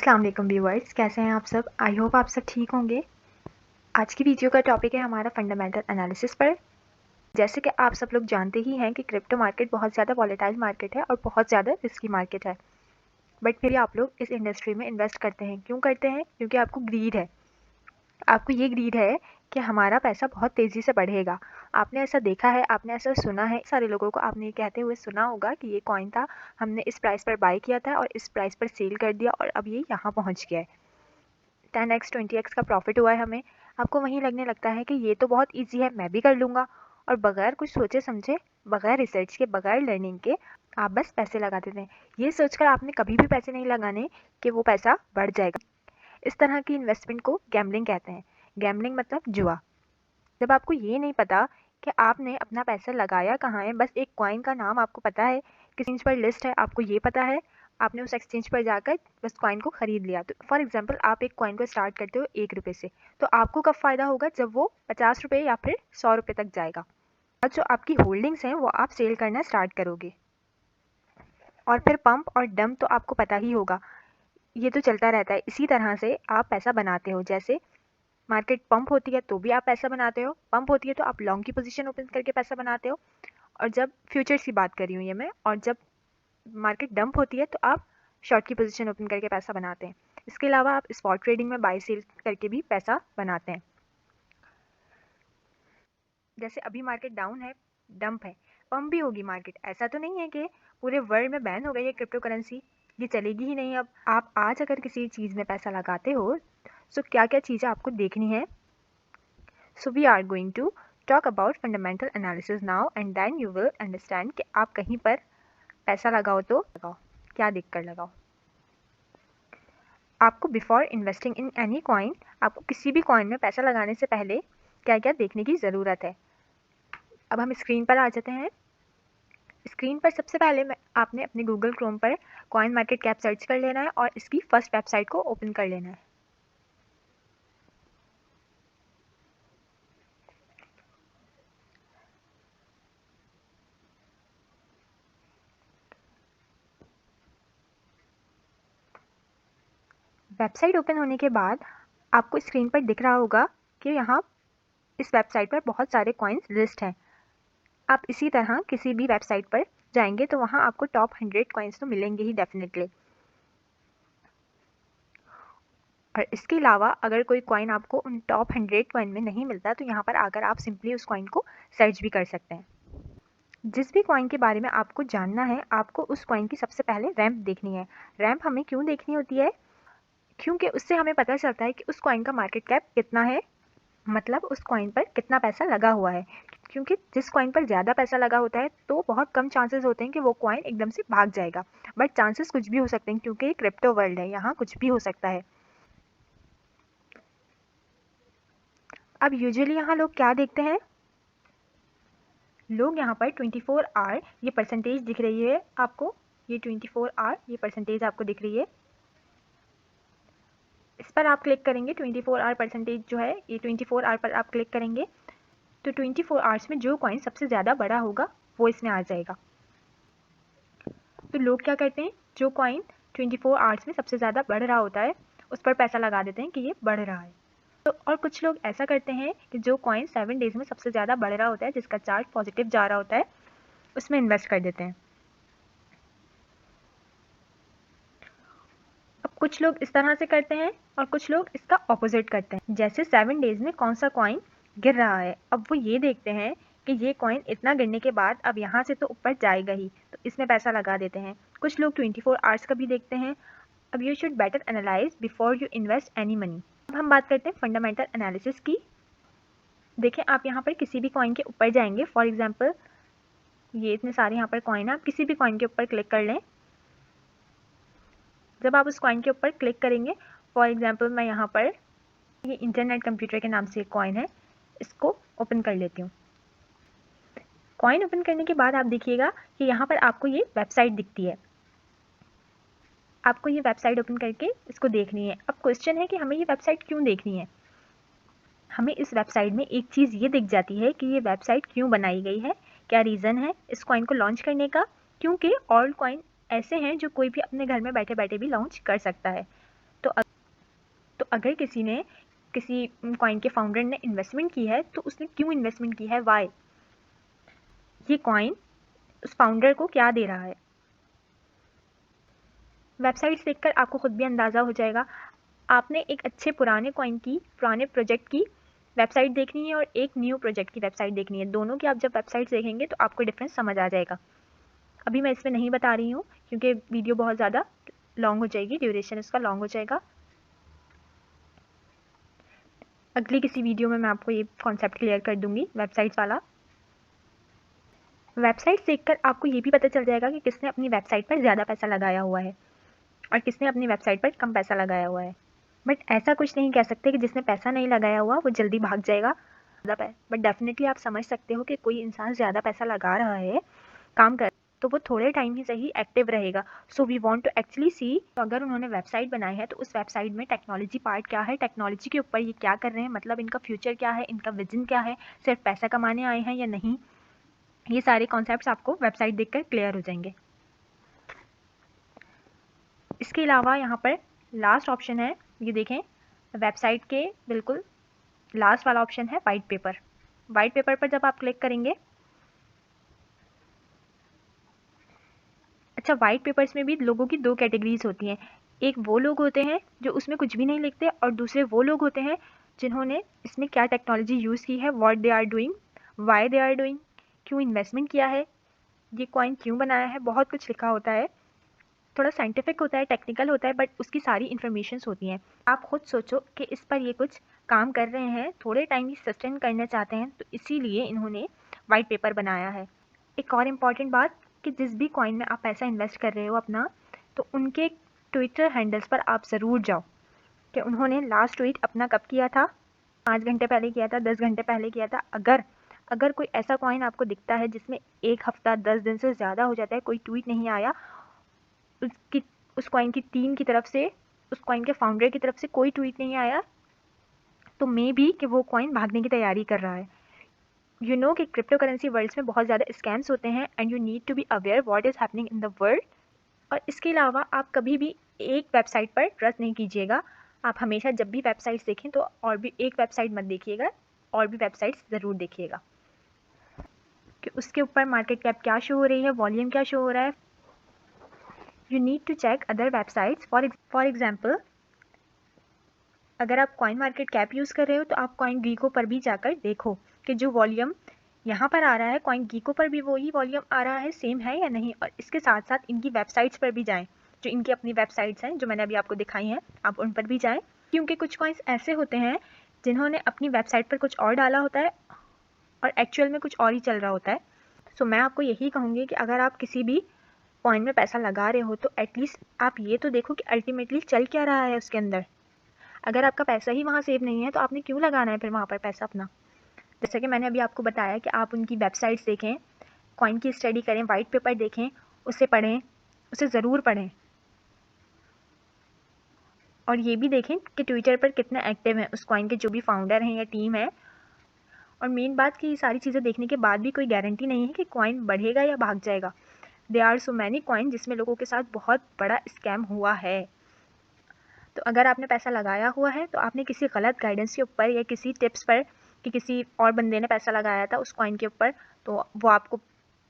अस्सलाम वालेकुम व्यूअर्स, कैसे हैं आप सब। आई होप आप सब ठीक होंगे। आज की वीडियो का टॉपिक है हमारा फंडामेंटल एनालिसिस पर। जैसे कि आप सब लोग जानते ही हैं कि क्रिप्टो मार्केट बहुत ज़्यादा वॉलेटाइल मार्केट है और बहुत ज़्यादा रिस्की मार्केट है, बट फिर आप लोग इस इंडस्ट्री में इन्वेस्ट करते हैं। क्यों करते हैं? क्योंकि आपको ग्रीड है। आपको ये ग्रीड है कि हमारा पैसा बहुत तेज़ी से बढ़ेगा। आपने ऐसा देखा है, आपने ऐसा सुना है, सारे लोगों को आपने ये कहते हुए सुना होगा कि ये कॉइन था, हमने इस प्राइस पर बाय किया था और इस प्राइस पर सेल कर दिया और अब ये यहाँ पहुँच गया है, 10x 20x का प्रॉफिट हुआ है हमें। आपको वहीं लगने लगता है कि ये तो बहुत इजी है, मैं भी कर लूँगा, और बगैर कुछ सोचे समझे, बगैर रिसर्च के, बगैर लर्निंग के आप बस पैसे लगा देते हैं, ये सोचकर आपने कभी भी पैसे नहीं लगाने कि वो पैसा बढ़ जाएगा। इस तरह की इन्वेस्टमेंट को गैम्बलिंग कहते हैं। गैम्बलिंग मतलब जुआ। जब आपको ये नहीं पता कि आपने अपना पैसा लगाया कहाँ है, बस एक कॉइन का नाम आपको पता है, किसी एक्सचेंज पर लिस्ट है, आपको ये पता है, आपने उस एक्सचेंज पर जाकर बस कॉइन को खरीद लिया। तो फॉर एग्जांपल आप एक कॉइन को स्टार्ट करते हो 1 रुपये से, तो आपको कब फ़ायदा होगा? जब वो 50 रुपये या फिर 100 रुपये तक जाएगा। और जो आपकी होल्डिंग्स हैं वो आप सेल करना स्टार्ट करोगे। और फिर पंप और डंप तो आपको पता ही होगा, ये तो चलता रहता है। इसी तरह से आप पैसा बनाते हो। जैसे मार्केट पंप होती है तो भी आप पैसा बनाते हो, पंप होती है तो आप लॉन्ग की पोजीशन ओपन करके पैसा बनाते हो, और जब फ्यूचर्स की बात कर रही हूँ ये मैं, और जब मार्केट डंप होती है तो आप शॉर्ट की पोजीशन ओपन करके पैसा बनाते हैं। इसके अलावा आप स्पॉट ट्रेडिंग में बाय सेल करके भी पैसा बनाते हैं। जैसे अभी मार्केट डाउन है, डंप है, पंप भी होगी मार्केट। ऐसा तो नहीं है कि पूरे वर्ल्ड में बैन हो गई है क्रिप्टो करेंसी, ये चलेगी ही नहीं। अब आप आज अगर किसी चीज़ में पैसा लगाते हो तो क्या क्या चीज़ें आपको देखनी है। So we are going to talk about fundamental analysis now, and then you will understand कि आप कहीं पर पैसा लगाओ तो लगाओ, क्या देखकर लगाओ। आपको before investing in any coin, आपको किसी भी कॉइन में पैसा लगाने से पहले क्या क्या देखने की ज़रूरत है। अब हम स्क्रीन पर आ जाते हैं। स्क्रीन पर सबसे पहले आपने अपने गूगल क्रोम पर कॉइन मार्केट कैप सर्च कर लेना है और इसकी फर्स्ट वेबसाइट को ओपन कर लेना है। वेबसाइट ओपन होने के बाद आपको स्क्रीन पर दिख रहा होगा कि यहाँ इस वेबसाइट पर बहुत सारे कॉइन्स लिस्ट हैं। आप इसी तरह किसी भी वेबसाइट पर जाएंगे तो वहाँ आपको टॉप 100 कॉइन्स तो मिलेंगे ही डेफिनेटली। और इसके अलावा अगर कोई कॉइन आपको उन टॉप 100 कॉइन में नहीं मिलता तो यहाँ पर आकर आप सिंपली उस कॉइन को सर्च भी कर सकते हैं। जिस भी कॉइन के बारे में आपको जानना है, आपको उस कॉइन की सबसे पहले रैंप देखनी है। रैंप हमें क्यों देखनी होती है? क्योंकि उससे हमें पता चलता है कि उस कॉइन का मार्केट कैप कितना है, मतलब उस कॉइन पर कितना पैसा लगा हुआ है। क्योंकि जिस कॉइन पर ज़्यादा पैसा लगा होता है तो बहुत कम चांसेस होते हैं कि वो कॉइन एकदम से भाग जाएगा, बट चांसेस कुछ भी हो सकते हैं क्योंकि ये क्रिप्टो वर्ल्ड है, यहाँ कुछ भी हो सकता है। अब यूजुअली यहाँ लोग क्या देखते हैं? लोग यहाँ पर 24 आवर ये परसेंटेज दिख रही है आपको, ये 24 आवर ये परसेंटेज आपको दिख रही है, इस पर आप क्लिक करेंगे। 24 आवर परसेंटेज जो है, ये 24 आवर पर आप क्लिक करेंगे तो 24 आवर्स में जो कॉइन सबसे ज़्यादा बड़ा होगा वो इसमें आ जाएगा। तो लोग क्या करते हैं, जो कॉइन 24 आवर्स में सबसे ज़्यादा बढ़ रहा होता है उस पर पैसा लगा देते हैं कि ये बढ़ रहा है। तो और कुछ लोग ऐसा करते हैं कि जो कॉइन 7 डेज़ में सबसे ज़्यादा बढ़ रहा होता है, जिसका चार्ट पॉजिटिव जा रहा होता है, उसमें इन्वेस्ट कर देते हैं। अब कुछ लोग इस तरह से करते हैं और कुछ लोग इसका ऑपोजिट करते हैं। जैसे 7 डेज़ में कौन सा कॉइन गिर रहा है, अब वो ये देखते हैं कि ये कॉइन इतना गिरने के बाद अब यहाँ से तो ऊपर जाएगा ही, तो इसमें पैसा लगा देते हैं। कुछ लोग 24 आवर्स का भी देखते हैं। अब you should better analyse before you invest any money. अब हम बात करते हैं फंडामेंटल एनालिसिस की। देखें, आप यहाँ पर किसी भी कॉइन के ऊपर जाएंगे, फॉर एग्जांपल ये इतने सारे यहाँ पर कॉइन है, आप किसी भी कॉइन के ऊपर क्लिक कर लें। जब आप उस कॉइन के ऊपर क्लिक करेंगे, फॉर एग्जांपल मैं यहाँ पर ये इंटरनेट कंप्यूटर के नाम से एक कॉइन है, इसको ओपन कर लेती हूँ। कॉइन ओपन करने के बाद आप देखिएगा कि यहाँ पर आपको ये वेबसाइट दिखती है। आपको ये वेबसाइट ओपन करके इसको देखनी है। अब क्वेश्चन है कि हमें ये वेबसाइट क्यों देखनी है? हमें इस वेबसाइट में एक चीज़ ये दिख जाती है कि ये वेबसाइट क्यों बनाई गई है, क्या रीज़न है इस कॉइन को लॉन्च करने का। क्योंकि ऑल्ट कॉइन ऐसे हैं जो कोई भी अपने घर में बैठे बैठे भी लॉन्च कर सकता है। तो अगर किसी ने किसी कॉइन के फाउंडर ने इन्वेस्टमेंट की है तो उसने क्यों इन्वेस्टमेंट की है, वाई, ये कॉइन उस फाउंडर को क्या दे रहा है। वेबसाइट्स देखकर आपको खुद भी अंदाज़ा हो जाएगा। आपने एक अच्छे पुराने कॉइन की, पुराने प्रोजेक्ट की वेबसाइट देखनी है और एक न्यू प्रोजेक्ट की वेबसाइट देखनी है। दोनों की आप जब वेबसाइट देखेंगे तो आपको डिफरेंस समझ आ जाएगा। अभी मैं इसमें नहीं बता रही हूँ क्योंकि वीडियो बहुत ज़्यादा लॉन्ग हो जाएगी, ड्यूरेशन इसका लॉन्ग हो जाएगा। अगली किसी वीडियो में मैं आपको ये कॉन्सेप्ट क्लियर कर दूंगी वेबसाइट्स वाला। वेबसाइट्स देखकर आपको ये भी पता चल जाएगा कि किसने अपनी वेबसाइट पर ज़्यादा पैसा लगाया हुआ है और किसने अपनी वेबसाइट पर कम पैसा लगाया हुआ है। बट ऐसा कुछ नहीं कह सकते कि जिसने पैसा नहीं लगाया हुआ वो जल्दी भाग जाएगा। बट डेफिनेटली आप समझ सकते हो कि कोई इंसान ज़्यादा पैसा लगा रहा है काम कर, तो वो थोड़े टाइम ही सही एक्टिव रहेगा। So we want to actually see, तो अगर उन्होंने वेबसाइट बनाई है तो उस वेबसाइट में टेक्नोलॉजी पार्ट क्या है, टेक्नोलॉजी के ऊपर ये क्या कर रहे हैं, मतलब इनका फ्यूचर क्या है, इनका विजन क्या है, सिर्फ पैसा कमाने आए हैं या नहीं, ये सारे कॉन्सेप्ट्स आपको वेबसाइट देखकर क्लियर हो जाएंगे। इसके अलावा यहाँ पर लास्ट ऑप्शन है, ये देखें वेबसाइट के बिल्कुल लास्ट वाला ऑप्शन है वाइट पेपर। वाइट पेपर पर जब आप क्लिक करेंगे, अच्छा वाइट पेपर्स में भी लोगों की दो कैटेगरीज होती हैं। एक वो लोग होते हैं जो उसमें कुछ भी नहीं लिखते और दूसरे वो लोग होते हैं जिन्होंने इसमें क्या टेक्नोलॉजी यूज़ की है, what they are doing, why they are doing, क्यों इन्वेस्टमेंट किया है, ये कॉइन क्यों बनाया है, बहुत कुछ लिखा होता है। थोड़ा साइंटिफिक होता है, टेक्निकल होता है, बट उसकी सारी इन्फॉर्मेशंस होती हैं। आप खुद सोचो कि इस पर ये कुछ काम कर रहे हैं, थोड़े टाइम ही सस्टेन करना चाहते हैं, तो इसीलिए इन्होंने वाइट पेपर बनाया है। एक और इम्पॉर्टेंट बात कि जिस भी कॉइन में आप पैसा इन्वेस्ट कर रहे हो अपना, तो उनके ट्विटर हैंडल्स पर आप ज़रूर जाओ कि उन्होंने लास्ट ट्वीट अपना कब किया था, 5 घंटे पहले किया था, 10 घंटे पहले किया था। अगर कोई ऐसा कॉइन आपको दिखता है जिसमें 1 हफ्ता 10 दिन से ज़्यादा हो जाता है कोई ट्वीट नहीं आया, उसकी उस कॉइन की टीम की तरफ से, उस कॉइन के फाउंडर की तरफ से कोई ट्वीट नहीं आया, तो मे बी कि वो कॉइन भागने की तैयारी कर रहा है। यू नो कि क्रिप्टो करेंसी वर्ल्ड्स में बहुत ज़्यादा स्कैम्स होते हैं and you need to be aware what is happening in the world. और इसके अलावा आप कभी भी एक वेबसाइट पर ट्रस्ट नहीं कीजिएगा। आप हमेशा जब भी वेबसाइट्स देखें तो और भी एक वेबसाइट मत देखिएगा, और भी वेबसाइट्स ज़रूर देखिएगा कि उसके ऊपर मार्केट कैप क्या शो हो रही है, वॉल्यूम क्या शो हो रहा है। You need to check other websites. For example, अगर आप कॉइन मार्केट कैप यूज़ कर रहे हो तो आप कॉइन गीको पर भी जाकर देखो कि जो वॉल्यूम यहाँ पर आ रहा है कॉइन गीको पर भी वही वॉल्यूम आ रहा है, सेम है या नहीं। और इसके साथ साथ इनकी वेबसाइट्स पर भी जाएं, जो इनकी अपनी वेबसाइट्स हैं जो मैंने अभी आपको दिखाई हैं, आप उन पर भी जाएं, क्योंकि कुछ कॉइन्स ऐसे होते हैं जिन्होंने अपनी वेबसाइट पर कुछ और डाला होता है और एक्चुअल में कुछ और ही चल रहा होता है। सो मैं आपको यही कहूँगी कि अगर आप किसी भी कॉइन में पैसा लगा रहे हो तो एटलीस्ट आप ये तो देखो कि अल्टीमेटली चल क्या रहा है उसके अंदर। अगर आपका पैसा ही वहाँ सेव नहीं है तो आपने क्यों लगाना है फिर वहाँ पर पैसा अपना। जैसा कि मैंने अभी आपको बताया कि आप उनकी वेबसाइट्स देखें, कॉइन की स्टडी करें, वाइट पेपर देखें, उसे पढ़ें, उसे ज़रूर पढ़ें। और ये भी देखें कि ट्विटर पर कितना एक्टिव है उस कॉइन के जो भी फाउंडर हैं या टीम है। और मेन बात कि ये सारी चीज़ें देखने के बाद भी कोई गारंटी नहीं है कि कॉइन बढ़ेगा या भाग जाएगा। They are so many coin जिसमें लोगों के साथ बहुत बड़ा स्कैम हुआ है। तो अगर आपने पैसा लगाया हुआ है तो आपने किसी गलत गाइडेंस के ऊपर या किसी टिप्स पर कि किसी और बंदे ने पैसा लगाया था उस कॉइन के ऊपर, तो वो आपको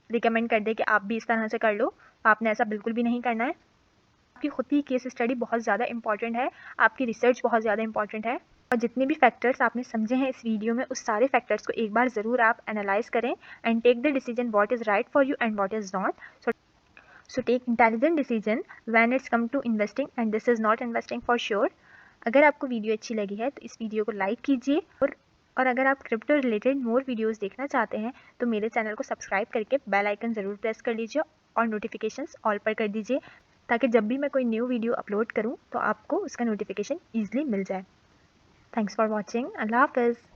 रिकमेंड कर दे कि आप भी इस तरह से कर लो, आपने ऐसा बिल्कुल भी नहीं करना है। आपकी खुद की केस स्टडी बहुत ज़्यादा इंपॉर्टेंट है, आपकी रिसर्च बहुत ज़्यादा इंपॉर्टेंट है। और जितने भी फैक्टर्स आपने समझे हैं इस वीडियो में, उस सारे फैक्टर्स को एक बार ज़रूर आप एनालाइज करें and take the decision what is right for you and what is not. So take intelligent decision when it's come to investing and this is not investing for sure. अगर आपको video अच्छी लगी है तो इस video को like कीजिए और अगर आप क्रिप्टो रिलेटेड मोर वीडियोस देखना चाहते हैं तो मेरे चैनल को सब्सक्राइब करके बेल आइकन ज़रूर प्रेस कर लीजिए और नोटिफिकेशंस ऑल पर कर दीजिए, ताकि जब भी मैं कोई न्यू वीडियो अपलोड करूं तो आपको उसका नोटिफिकेशन ईजिली मिल जाए। Thanks for watching. अल्लाह हाफ़िज़।